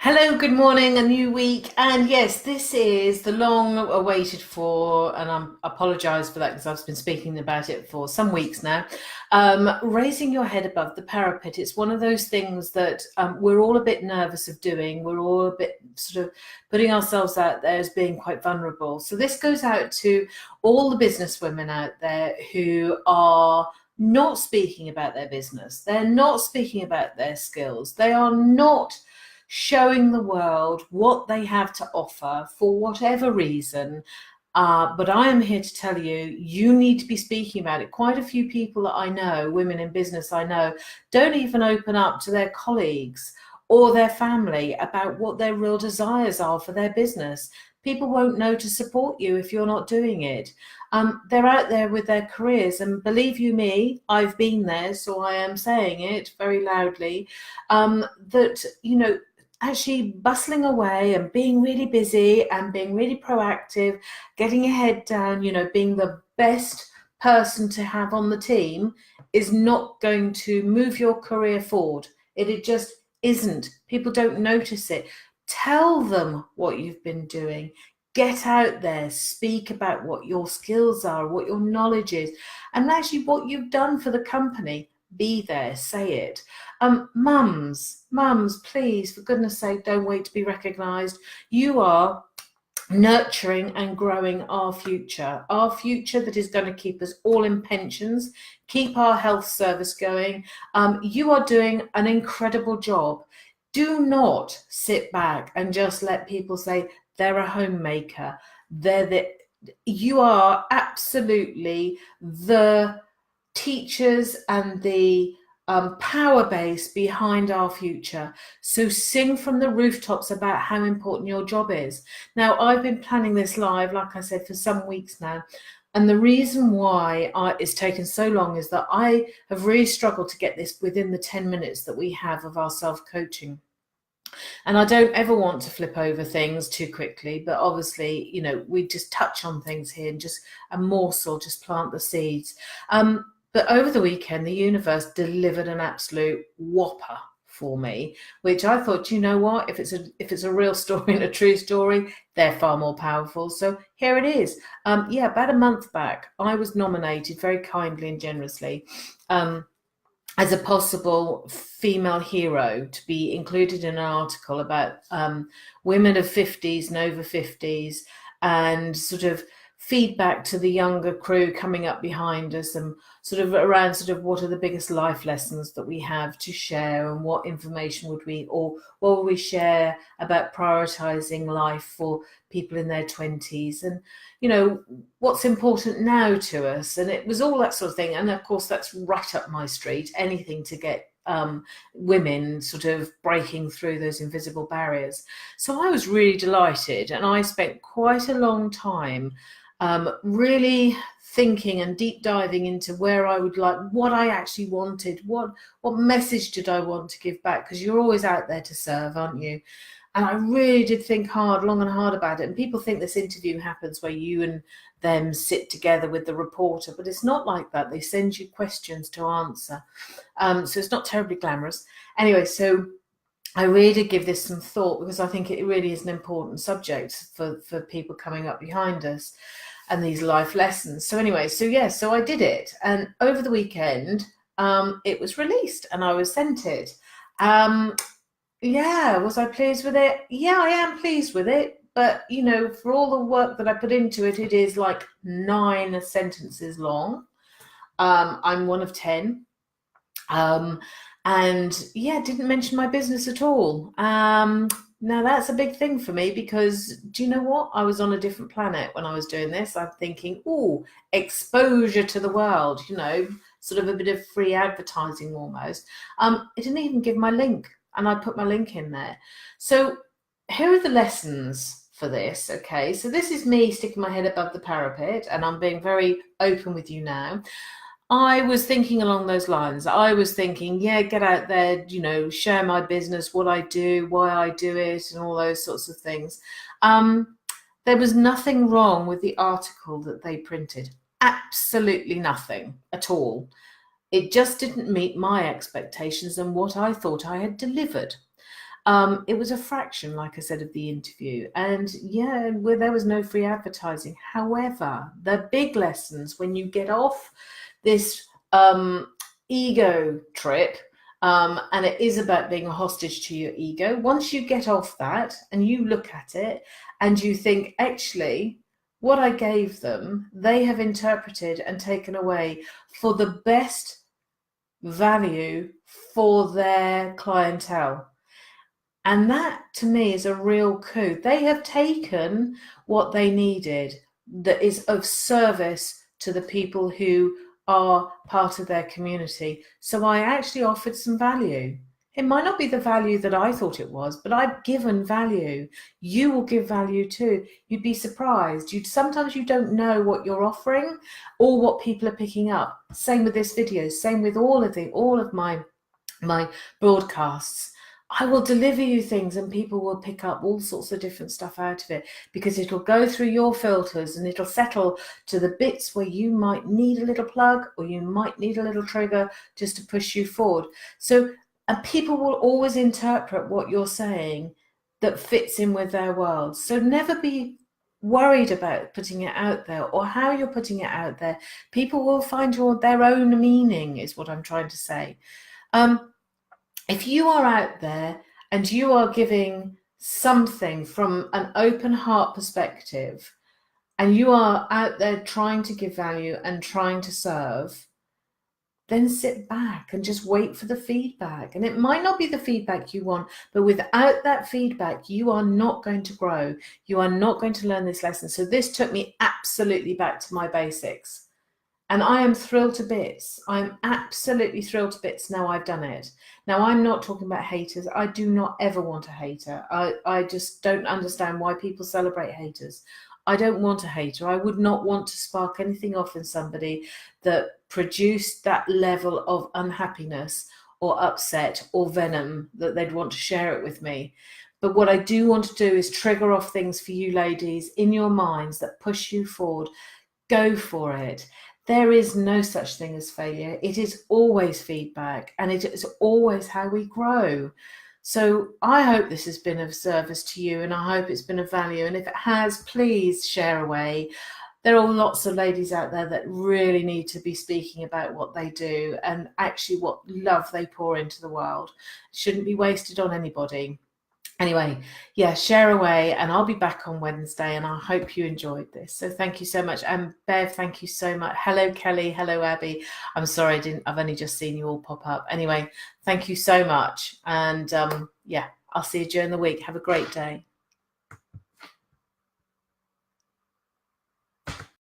Hello, good morning, a new week. And yes, this is the long awaited for, and I apologize for that because I've been speaking about it for some weeks now. Raising your head above the parapet. It's one of those things that we're all a bit nervous of doing. We're all a bit sort of putting ourselves out there as being quite vulnerable. So this goes out to all the business women out there who are not speaking about their business. They're not speaking about their skills. They are not showing the world what they have to offer for whatever reason. But I am here to tell you, you need to be speaking about it. Quite a few people that I know, women in business I know, don't even open up to their colleagues or their family about what their real desires are for their business. People won't know to support you if you're not doing it. They're out there with their careers, and believe you me, I've been there, so I am saying it very loudly, that, actually bustling away and being really busy and being really proactive, getting your head down, being the best person to have on the team is not going to move your career forward. It just isn't. People don't notice it. Tell them what you've been doing. Get out there, speak about what your skills are, what your knowledge is, and actually what you've done for the company. Be there, say it. Mums, please, for goodness sake, don't wait to be recognised. You are nurturing and growing our future that is going to keep us all in pensions, keep our health service going. You are doing an incredible job. Do not sit back and just let people say they're a homemaker. You are absolutely the teachers and the power base behind our future. So sing from the rooftops about how important your job is. Now, I've been planning this live, like I said, for some weeks now. And the reason why it's taken so long is that I have really struggled to get this within the 10 minutes that we have of our self-coaching. And I don't ever want to flip over things too quickly, but obviously, we just touch on things here and just a morsel, just plant the seeds. But over the weekend, the universe delivered an absolute whopper for me, which I thought, you know what, if it's a real story and a true story, they're far more powerful. So here it is. About a month back, I was nominated very kindly and generously as a possible female hero to be included in an article about women of 50s and over 50s, and sort of feedback to the younger crew coming up behind us, and sort of around sort of what are the biggest life lessons that we have to share, and what information would we, or what would we share about prioritizing life for people in their 20s, and what's important now to us. And it was all that sort of thing, and of course that's right up my street, anything to get women sort of breaking through those invisible barriers. So I was really delighted, and I spent quite a long time really thinking and deep diving into where I would like, what I actually wanted, what message did I want to give back, because you're always out there to serve, aren't you? And I really did think long and hard about it. And people think this interview happens where you and them sit together with the reporter, but it's not like that. They send you questions to answer. So it's not terribly glamorous. Anyway, so I really did give this some thought, because I think it really is an important subject for people coming up behind us and these life lessons. So anyway, so I did it. And over the weekend, it was released and I was sent it. Was I pleased with it? Yeah, I am pleased with it. But, for all the work that I put into it, it is like 9 sentences long. I'm one of 10. Didn't mention my business at all. Now that's a big thing for me, because do you know what? I was on a different planet when I was doing this. I'm thinking, exposure to the world, sort of a bit of free advertising almost. It didn't even give my link, and I put my link in there. So here are the lessons for this. Okay, so this is me sticking my head above the parapet, and I'm being very open with you now. I was thinking along those lines. I was thinking, get out there, share my business, what I do, why I do it, and all those sorts of things. There was nothing wrong with the article that they printed. Absolutely nothing at all. It just didn't meet my expectations and what I thought I had delivered. It was a fraction, like I said, of the interview. And yeah, where there was no free advertising. However, the big lessons when you get off this ego trip, and it is about being a hostage to your ego. Once you get off that and you look at it and you think, actually, what I gave them, they have interpreted and taken away for the best value for their clientele. And that to me is a real coup. They have taken what they needed that is of service to the people who are part of their community. So I actually offered some value. It might not be the value that I thought it was, but I've given value. You will give value too. You'd be surprised. Sometimes you don't know what you're offering or what people are picking up. Same with this video, same with all of my broadcasts. I will deliver you things and people will pick up all sorts of different stuff out of it because it'll go through your filters and it'll settle to the bits where you might need a little plug or you might need a little trigger just to push you forward. So, and people will always interpret what you're saying that fits in with their world. So never be worried about putting it out there or how you're putting it out there. People will find their own meaning is what I'm trying to say. If you are out there and you are giving something from an open heart perspective and you are out there trying to give value and trying to serve, then sit back and just wait for the feedback. And it might not be the feedback you want, but without that feedback, you are not going to grow. You are not going to learn this lesson. So this took me absolutely back to my basics. And I am thrilled to bits. I'm absolutely thrilled to bits now I've done it. Now, I'm not talking about haters. I do not ever want a hater. I just don't understand why people celebrate haters. I don't want a hater. I would not want to spark anything off in somebody that produced that level of unhappiness or upset or venom that they'd want to share it with me. But what I do want to do is trigger off things for you ladies in your minds that push you forward. Go for it. There is no such thing as failure. It is always feedback and it is always how we grow. So I hope this has been of service to you and I hope it's been of value. And if it has, please share away. There are lots of ladies out there that really need to be speaking about what they do and actually what love they pour into the world. It shouldn't be wasted on anybody. Anyway, yeah, share away and I'll be back on Wednesday and I hope you enjoyed this. So thank you so much. And Bev, thank you so much. Hello, Kelly. Hello, Abby. I'm sorry, I've only just seen you all pop up. Anyway, thank you so much. And yeah, I'll see you during the week. Have a great day.